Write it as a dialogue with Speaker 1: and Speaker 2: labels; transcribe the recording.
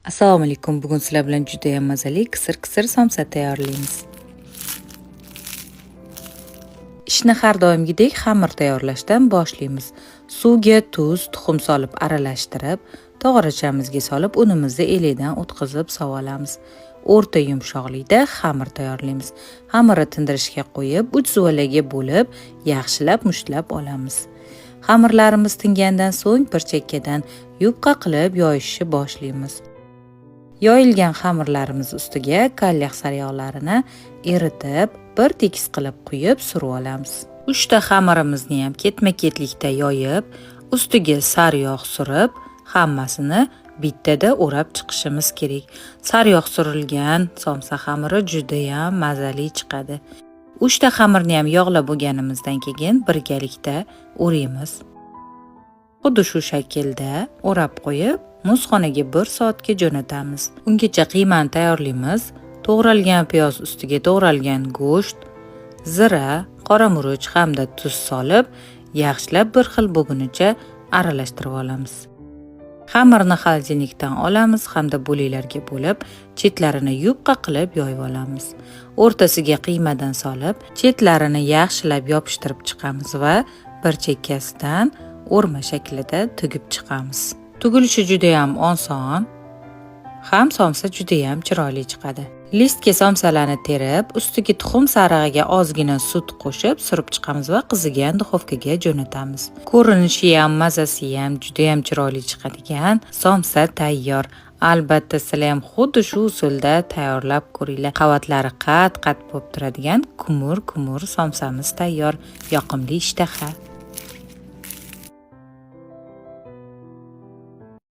Speaker 1: Assalomu alaykum. Bugun sizlar bilan juda ham mazali qisir somsa tayyorlaymiz. Ishni har doimgidek xamir tayyorlashdan boshlaymiz. Suvga tuz, tuxum solib aralashtirib, tog'orachamizga solib unimizni elakdan o'tkazib sovolamiz. O'rta yumshoqlikda xamir tayyorlaymiz. Xamirni tindirishga qo'yib, 3 suvalaga bo'lib, yaxshilab mushtlab olamiz. Xamirlarimiz tingandan so'ng bir chekkadan yupqa qilib yoyishni boshlaymiz. Yoyilgan xamirlarimiz ustiga kalyak sariyog'larini eritib, bir tekis qilib quyib surib olamiz. 3 ta xamirimizni ham ketma-ketlikda yoyib, ustiga sariyog' surib, hammasini bittada o'rab chiqishimiz kerak. Sariyog' surilgan somsa xamiri juda ham mazali chiqadi. 3 ta xamirni ham yog'lab bo'lganimizdan keyin birgalikda o'raymiz. Xuddi shu shaklda o'rab qo'yib, muzxonaga 1 soatga jo'natamiz. Ungacha qiymani tayyorlaymiz. To'g'ralgan piyoz ustiga to'g'ralgan go'sht, zira, qora murch hamda tuz solib, yaxshilab bir xil bo'lgunicha aralashtirib olamiz. Xamirni xolodilnikdan olamiz hamda bo'laklarga bo'lib, chetlarini yupqa qilib yoyib olamiz. O'rtasiga qiymadan solib, chetlarini yaxshilab yopishtirib chiqamiz va bir chekkasidan o'rma shaklida tugib chiqamiz. Tugilishi juda ham oson, ham somsa juda ham chiroyli chiqadi. Listga somsalarni terib, ustiga tuxum sarig'iga ozgina sut qo'shib surib chiqamiz va qizigan duxovkaga jo'natamiz. Ko'rinishi ham, mazasi ham juda ham chiroyli chiqadigan somsa tayyor. Albatta sizlar ham xuddi shu usulda tayyorlab ko'ringlar. Qavatlari qat-qat bo'lib turadigan kumur somsamiz tayyor. Yoqimli ishtaha.